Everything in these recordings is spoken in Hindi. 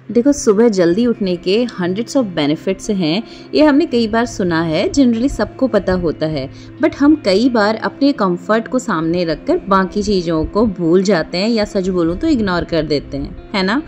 देखो, सुबह जल्दी उठने के हंड्रेड्स ऑफ बेनिफिट्स हैं। ये हमने कई बार सुना है, जनरली सबको पता होता है, बट हम कई बार अपने कंफर्ट को सामने रखकर बाकी चीज़ों को भूल जाते हैं या सच बोलूँ तो इग्नोर कर देते हैं, है ना।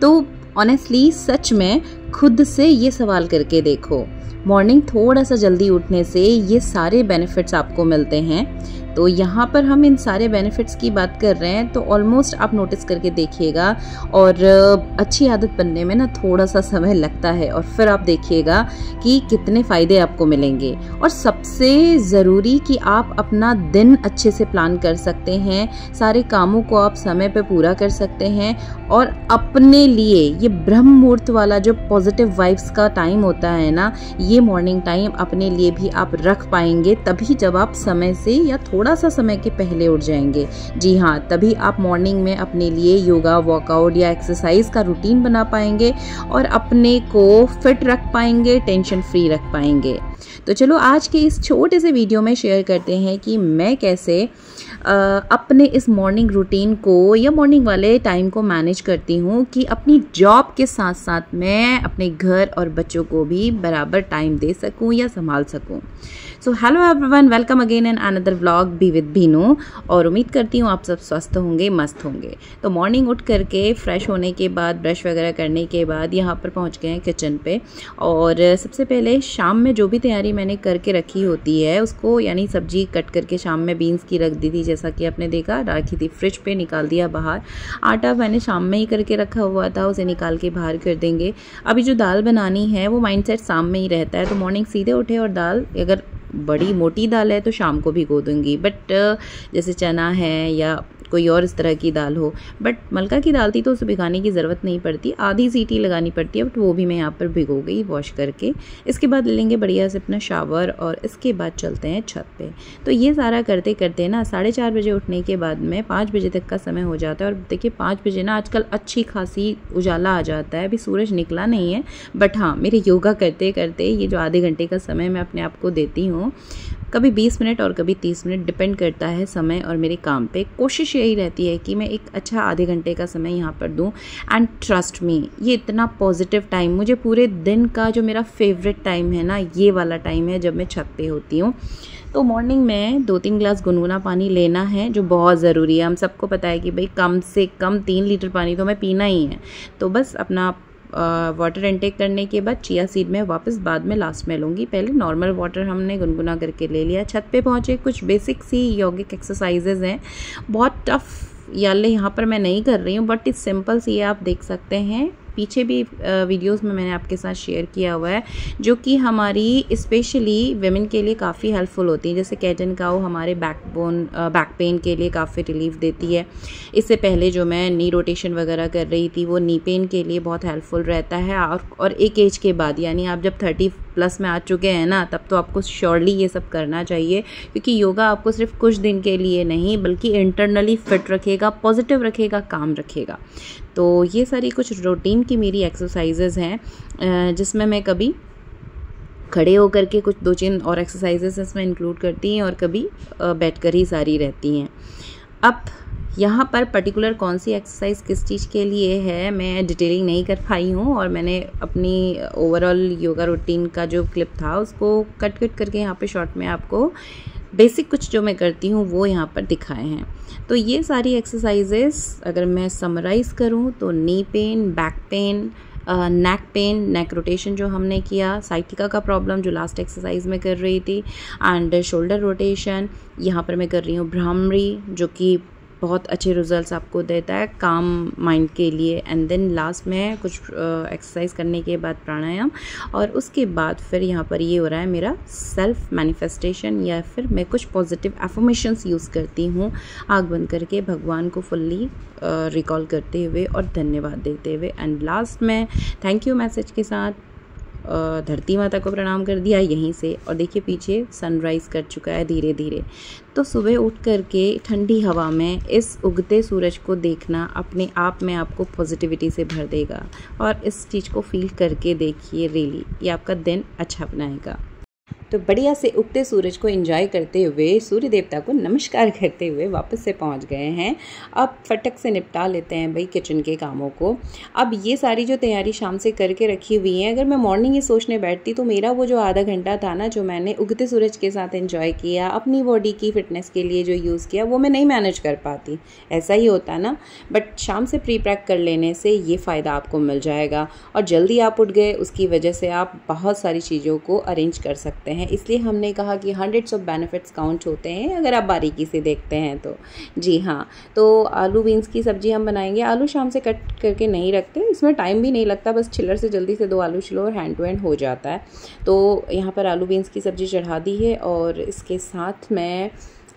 तो ऑनेस्टली सच में खुद से ये सवाल करके देखो, मॉर्निंग थोड़ा सा जल्दी उठने से ये सारे बेनिफिट्स आपको मिलते हैं। तो यहाँ पर हम इन सारे बेनिफिट्स की बात कर रहे हैं, तो ऑलमोस्ट आप नोटिस करके देखिएगा। और अच्छी आदत बनने में ना थोड़ा सा समय लगता है, और फिर आप देखिएगा कि कितने फ़ायदे आपको मिलेंगे। और सबसे ज़रूरी कि आप अपना दिन अच्छे से प्लान कर सकते हैं, सारे कामों को आप समय पे पूरा कर सकते हैं, और अपने लिए ये ब्रह्म मुहूर्त वाला जो पॉजिटिव वाइब्स का टाइम होता है ना, ये मॉर्निंग टाइम अपने लिए भी आप रख पाएंगे तभी जब आप समय से या थोड़ा सा समय के पहले उठ जाएंगे। जी हाँ, तभी आप मॉर्निंग में अपने लिए योगा, वर्कआउट या एक्सरसाइज का रूटीन बना पाएंगे और अपने को फिट रख पाएंगे, टेंशन फ्री रख पाएंगे। तो चलो आज के इस छोटे से वीडियो में शेयर करते हैं कि मैं कैसे अपने इस मॉर्निंग रूटीन को या मॉर्निंग वाले टाइम को मैनेज करती हूँ कि अपनी जॉब के साथ साथ मैं अपने घर और बच्चों को भी बराबर टाइम दे सकूँ या संभाल सकूँ। So hello everyone, welcome again in another vlog be with Binu. और उम्मीद करती हूँ आप सब स्वस्थ होंगे, मस्त होंगे। तो मॉर्निंग उठ करके फ्रेश होने के बाद, ब्रश वगैरह करने के बाद यहाँ पर पहुँच गए हैं किचन पे। और सबसे पहले शाम में जो भी तैयारी मैंने करके रखी होती है उसको, यानी सब्जी कट करके शाम में बीन्स की रख दी थी, जैसा कि आपने देखा, रखी थी फ्रिज पे, निकाल दिया बाहर। आटा मैंने शाम में ही करके रखा हुआ था, उसे निकाल के बाहर कर देंगे। अभी जो दाल बनानी है वो माइंडसेट शाम में ही रहता है, तो मॉर्निंग सीधे उठे और दाल, अगर बड़ी मोटी दाल है तो शाम को भिगो दूंगी, बट जैसे चना है या कोई और इस तरह की दाल हो, बट मलका की दाल थी तो उसे भिगाने की ज़रूरत नहीं पड़ती, आधी सीटी लगानी पड़ती है, बट वो भी मैं यहाँ पर भिगो गई वॉश करके। इसके बाद ले लेंगे बढ़िया से अपना शावर और इसके बाद चलते हैं छत पे। तो ये सारा करते करते ना 4:30 बजे उठने के बाद में 5 बजे तक का समय हो जाता है। और देखिए 5 बजे ना आजकल अच्छी खासी उजाला आ जाता है, अभी सूरज निकला नहीं है, बट हाँ, मेरे योगा करते करते ये जो आधे घंटे का समय मैं अपने आप को देती हूँ, कभी 20 मिनट और कभी 30 मिनट, डिपेंड करता है समय और मेरे काम पे। कोशिश यही रहती है कि मैं एक अच्छा आधे घंटे का समय यहाँ पर दूँ। एंड ट्रस्ट मी, ये इतना पॉजिटिव टाइम, मुझे पूरे दिन का जो मेरा फेवरेट टाइम है ना, ये वाला टाइम है जब मैं छत पे होती हूँ। तो मॉर्निंग में 2-3 ग्लास गुनगुना पानी लेना है, जो बहुत ज़रूरी है। हम सबको पता है कि भाई कम से कम 3 लीटर पानी तो हमें पीना ही है। तो बस अपना वाटर इनटेक करने के बाद चिया सीड में वापस बाद में लास्ट में लूँगी। पहले नॉर्मल वाटर हमने गुनगुना करके ले लिया। छत पे पहुँचे, कुछ बेसिक सी योगिक एक्सरसाइजेज हैं, बहुत टफ याले यहाँ पर मैं नहीं कर रही हूँ, बट इस सिंपल सी आप देख सकते हैं, पीछे भी वीडियोस में मैंने आपके साथ शेयर किया हुआ है, जो कि हमारी स्पेशली वेमेन के लिए काफ़ी हेल्पफुल होती है। जैसे कैट एंड काउ हमारे बैक पेन के लिए काफ़ी रिलीफ देती है। इससे पहले जो मैं नी रोटेशन वगैरह कर रही थी, वो नी पेन के लिए बहुत हेल्पफुल रहता है। और एक एज के बाद, यानी आप जब 30+ में आ चुके हैं ना, तब तो आपको श्योरली ये सब करना चाहिए, क्योंकि योगा आपको सिर्फ कुछ दिन के लिए नहीं बल्कि इंटरनली फिट रखेगा, पॉजिटिव रखेगा, काम रखेगा। तो ये सारी कुछ रूटीन की मेरी एक्सरसाइजेज हैं, जिसमें मैं कभी खड़े होकर के कुछ 2-3 और एक्सरसाइजेज इसमें इंक्लूड करती हैं और कभी बैठकर ही सारी रहती हैं। अब यहाँ पर पर्टिकुलर कौन सी एक्सरसाइज किस चीज़ के लिए है मैं डिटेलिंग नहीं कर पाई हूँ, और मैंने अपनी ओवरऑल योगा रूटीन का जो क्लिप था उसको कट करके यहाँ पे शॉर्ट में आपको बेसिक कुछ जो मैं करती हूँ वो यहाँ पर दिखाए हैं। तो ये सारी एक्सरसाइजेस अगर मैं समराइज़ करूँ तो knee pain, back pain, neck pain, neck rotation जो हमने किया, साइटिका का प्रॉब्लम जो लास्ट एक्सरसाइज में कर रही थी, एंड शोल्डर रोटेशन, यहाँ पर मैं कर रही हूँ भ्रामरी, जो कि बहुत अच्छे रिजल्ट्स आपको देता है काम माइंड के लिए। एंड देन लास्ट में कुछ एक्सरसाइज करने के बाद प्राणायाम, और उसके बाद फिर यहाँ पर ये हो रहा है मेरा सेल्फ मैनिफेस्टेशन, या फिर मैं कुछ पॉजिटिव एफर्मेशंस यूज़ करती हूँ आँख बंद करके, भगवान को फुल्ली रिकॉल करते हुए और धन्यवाद देते हुए। एंड लास्ट में थैंक यू मैसेज के साथ धरती माता को प्रणाम कर दिया यहीं से। और देखिए पीछे सनराइज़ कर चुका है धीरे धीरे। तो सुबह उठ करके ठंडी हवा में इस उगते सूरज को देखना अपने आप में आपको पॉजिटिविटी से भर देगा, और इस चीज़ को फील करके देखिए, रियली ये आपका दिन अच्छा बनाएगा। तो बढ़िया से उगते सूरज को एंजॉय करते हुए, सूर्य देवता को नमस्कार करते हुए वापस से पहुंच गए हैं। अब फटक से निपटा लेते हैं भाई किचन के कामों को। अब ये सारी जो तैयारी शाम से करके रखी हुई है, अगर मैं मॉर्निंग ही सोचने बैठती तो मेरा वो जो आधा घंटा था ना, जो मैंने उगते सूरज के साथ एंजॉय किया, अपनी बॉडी की फिटनेस के लिए जो यूज़ किया, वो मैं नहीं मैनेज कर पाती। ऐसा ही होता ना, बट शाम से प्री पैक कर लेने से ये फ़ायदा आपको मिल जाएगा। और जल्दी आप उठ गए, उसकी वजह से आप बहुत सारी चीज़ों को अरेंज कर सकते हैं। इसलिए हमने कहा कि हंड्रेड्स ऑफ बेनिफिट्स काउंट होते हैं अगर आप बारीकी से देखते हैं तो। जी हाँ, तो आलू बीन्स की सब्ज़ी हम बनाएंगे। आलू शाम से कट करके नहीं रखते, इसमें टाइम भी नहीं लगता, बस छिलर से जल्दी से 2 आलू छिलो और हैंड टू हैंड हो जाता है। तो यहाँ पर आलू बीन्स की सब्ज़ी चढ़ा दी है और इसके साथ मैं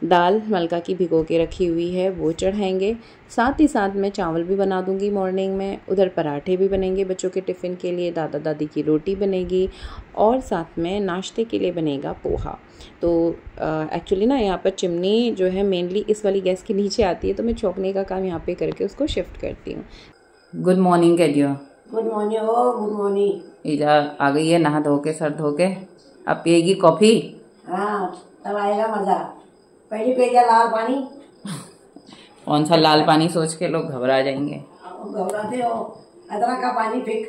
दाल मलका की भिगो के रखी हुई है वो चढ़ाएंगे। साथ ही साथ मैं चावल भी बना दूंगी मॉर्निंग में, उधर पराठे भी बनेंगे बच्चों के टिफ़िन के लिए, दादा दादी की रोटी बनेगी और साथ में नाश्ते के लिए बनेगा पोहा। तो एक्चुअली ना यहाँ पर चिमनी जो है मेनली इस वाली गैस के नीचे आती है, तो मैं चौंकने का काम यहाँ पे करके उसको शिफ्ट करती हूँ। गुड मॉर्निंग कह दियो। Good morning. Oh good morning. इधर आ गई है नहा धो के, सर धो के। अब पिएगी कॉफ़ी? हाँ, तब आएगा मज़ा। पहले पिएगा लाल पानी। कौन सा लाल पानी सोच के लोग घबरा जाएंगे। घबराते हो, अदरक का पानी फेंक।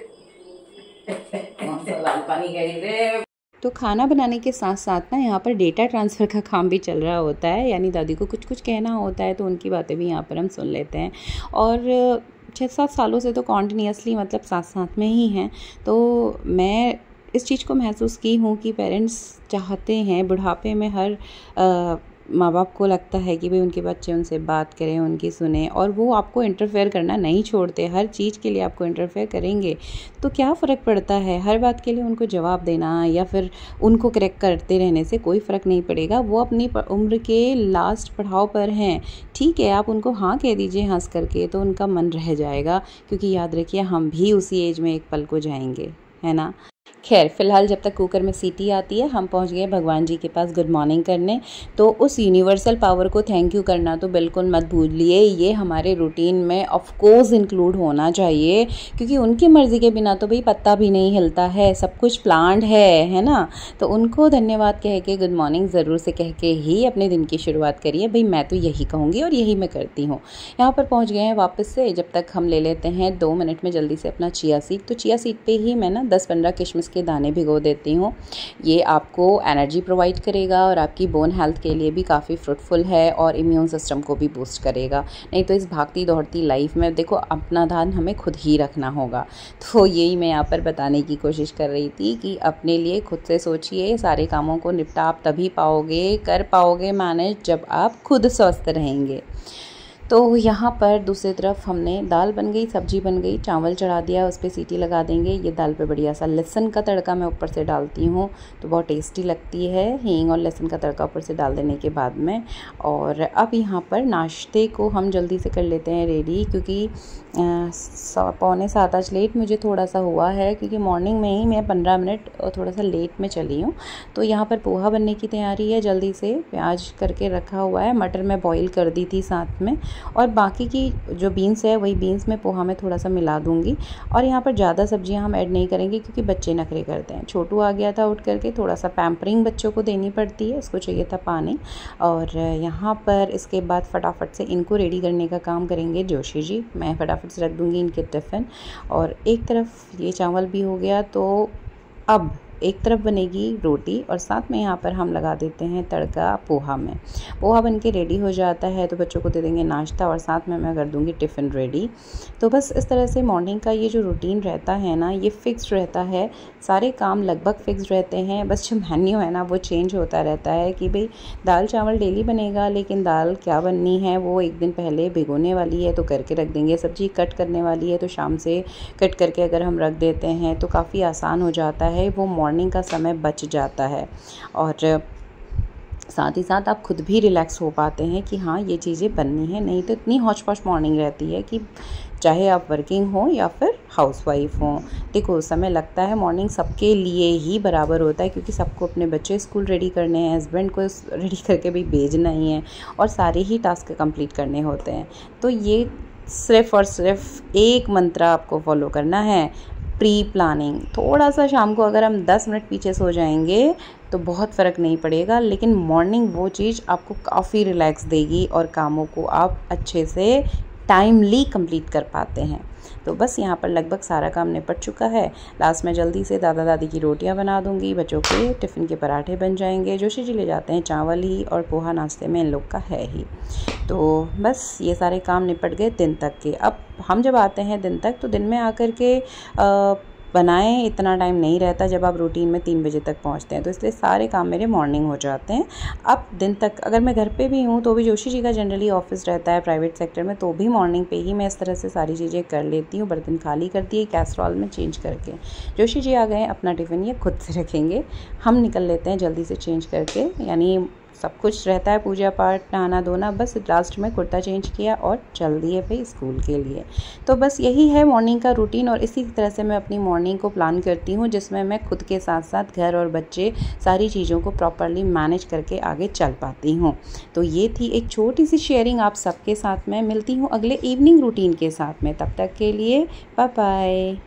कौन सा लाल पानी कह रही रे। तो खाना बनाने के साथ साथ ना यहाँ पर डेटा ट्रांसफ़र का काम भी चल रहा होता है, यानी दादी को कुछ कुछ कहना होता है तो उनकी बातें भी यहाँ पर हम सुन लेते हैं। और 6-7 सालों से तो कॉन्टिन्यूसली मतलब साथ साथ में ही हैं। तो मैं इस चीज़ को महसूस की हूँ कि पेरेंट्स चाहते हैं, बुढ़ापे में हर माँ बाप को लगता है कि भाई उनके बच्चे उनसे बात करें, उनकी सुने, और वो आपको इंटरफेयर करना नहीं छोड़ते। हर चीज़ के लिए आपको इंटरफेयर करेंगे तो क्या फ़र्क पड़ता है। हर बात के लिए उनको जवाब देना या फिर उनको करेक्ट करते रहने से कोई फ़र्क नहीं पड़ेगा। वो अपनी उम्र के लास्ट पड़ाव पर हैं, ठीक है, आप उनको हाँ कह दीजिए हंस करके, तो उनका मन रह जाएगा। क्योंकि याद रखिए हम भी उसी एज में एक पल को जाएंगे, है ना। खैर, फ़िलहाल जब तक कुकर में सीटी आती है, हम पहुंच गए भगवान जी के पास गुड मॉर्निंग करने। तो उस यूनिवर्सल पावर को थैंक यू करना तो बिल्कुल मत भूलिए, ये हमारे रूटीन में ऑफ कोर्स इंक्लूड होना चाहिए, क्योंकि उनकी मर्ज़ी के बिना तो भाई पत्ता भी नहीं हिलता है, सब कुछ प्लान्ड है ना। तो उनको धन्यवाद कह के, गुड मॉर्निंग ज़रूर से कह के ही अपने दिन की शुरुआत करिए। भाई मैं तो यही कहूँगी और यही मैं करती हूँ। यहाँ पर पहुँच गए हैं वापस से, जब तक हम ले लेते हैं 2 मिनट में जल्दी से अपना चिया सीड। तो चिया सीड पे ही मैं ना 10-15 किशमिश के दाने भिगो देती हूँ। ये आपको एनर्जी प्रोवाइड करेगा और आपकी बोन हेल्थ के लिए भी काफ़ी फ्रूटफुल है और इम्यून सिस्टम को भी बूस्ट करेगा। नहीं तो इस भागती दौड़ती लाइफ में देखो अपना ध्यान हमें खुद ही रखना होगा। तो यही मैं यहाँ पर बताने की कोशिश कर रही थी कि अपने लिए खुद से सोचिए, सारे कामों को निपटा आप तभी पाओगे, कर पाओगे मैनेज जब आप खुद स्वस्थ रहेंगे। तो यहाँ पर दूसरी तरफ हमने दाल बन गई, सब्जी बन गई, चावल चढ़ा दिया, उस पर सीटी लगा देंगे। ये दाल पे बढ़िया सा लहसुन का तड़का मैं ऊपर से डालती हूँ, तो बहुत टेस्टी लगती है। हींग और लहसुन का तड़का ऊपर से डाल देने के बाद में, और अब यहाँ पर नाश्ते को हम जल्दी से कर लेते हैं रेडी, क्योंकि 6:45 आज लेट मुझे थोड़ा सा हुआ है, क्योंकि मॉर्निंग में ही मैं 15 मिनट थोड़ा सा लेट में चली हूँ। तो यहाँ पर पोहा बनने की तैयारी है, जल्दी से प्याज करके रखा हुआ है, मटर मैं बॉईल कर दी थी साथ में, और बाकी की जो बीन्स है वही बीन्स में पोहा में थोड़ा सा मिला दूंगी। और यहाँ पर ज़्यादा सब्जियाँ हम ऐड नहीं करेंगे, क्योंकि बच्चे नखरे करते हैं। छोटू आ गया था उठ करके, थोड़ा सा पैम्परिंग बच्चों को देनी पड़ती है, इसको चाहिए था पानी। और यहाँ पर इसके बाद फटाफट से इनको रेडी करने का काम करेंगे जोशी जी। मैं फटाफट से रख दूँगी इनके टिफ़िन, और एक तरफ ये चावल भी हो गया। तो अब एक तरफ बनेगी रोटी और साथ में यहाँ पर हम लगा देते हैं तड़का पोहा में। पोहा बनके रेडी हो जाता है तो बच्चों को दे देंगे नाश्ता, और साथ में मैं कर दूँगी टिफ़िन रेडी। तो बस इस तरह से मॉर्निंग का ये जो रूटीन रहता है ना, ये फ़िक्स रहता है, सारे काम लगभग फ़िक्स रहते हैं। बस जो मेन्यू है ना वो चेंज होता रहता है कि भाई दाल चावल डेली बनेगा, लेकिन दाल क्या बननी है वो एक दिन पहले भिगोने वाली है तो करके रख देंगे। सब्ज़ी कट करने वाली है तो शाम से कट करके अगर हम रख देते हैं तो काफ़ी आसान हो जाता है, वो मॉर्निंग का समय बच जाता है। और साथ ही साथ आप खुद भी रिलैक्स हो पाते हैं कि हाँ ये चीज़ें बननी है। नहीं तो इतनी हौच पौच मॉर्निंग रहती है कि चाहे आप वर्किंग हो या फिर हाउसवाइफ हो, देखो समय लगता है। मॉर्निंग सबके लिए ही बराबर होता है, क्योंकि सबको अपने बच्चे स्कूल रेडी करने हैं, हस्बैंड को रेडी करके भी भेजना ही है, और सारे ही टास्क कंप्लीट करने होते हैं। तो ये सिर्फ़ और सिर्फ एक मंत्र आपको फॉलो करना है, प्री प्लानिंग। थोड़ा सा शाम को अगर हम 10 मिनट पीछे सो जाएंगे तो बहुत फ़र्क नहीं पड़ेगा, लेकिन मॉर्निंग वो चीज़ आपको काफ़ी रिलैक्स देगी और कामों को आप अच्छे से टाइमली कंप्लीट कर पाते हैं। तो बस यहाँ पर लगभग सारा काम निपट चुका है। लास्ट में जल्दी से दादा दादी की रोटियां बना दूंगी, बच्चों के टिफ़िन के पराठे बन जाएंगे। जोशी जी ले जाते हैं चावल ही, और पोहा नाश्ते में इन लोग का है ही। तो बस ये सारे काम निपट गए दिन तक के। अब हम जब आते हैं दिन तक, तो दिन में आकर के बनाएं इतना टाइम नहीं रहता जब आप रूटीन में 3 बजे तक पहुंचते हैं, तो इसलिए सारे काम मेरे मॉर्निंग हो जाते हैं। अब दिन तक अगर मैं घर पे भी हूँ तो भी जोशी जी का जनरली ऑफिस रहता है प्राइवेट सेक्टर में, तो भी मॉर्निंग पे ही मैं इस तरह से सारी चीज़ें कर लेती हूँ। बर्तन खाली कर दिए कैसरॉल में चेंज करके। जोशी जी आ गए, अपना टिफ़िन ये खुद से रखेंगे, हम निकल लेते हैं जल्दी से चेंज करके। यानी सब कुछ रहता है, पूजा पाठ नहाना धोना, बस लास्ट में कुर्ता चेंज किया और चल दिए भाई स्कूल के लिए। तो बस यही है मॉर्निंग का रूटीन, और इसी तरह से मैं अपनी मॉर्निंग को प्लान करती हूँ, जिसमें मैं खुद के साथ साथ घर और बच्चे सारी चीज़ों को प्रॉपरली मैनेज करके आगे चल पाती हूँ। तो ये थी एक छोटी सी शेयरिंग आप सबके साथ में। मिलती हूँ अगले इवनिंग रूटीन के साथ में, तब तक के लिए बाय बाय।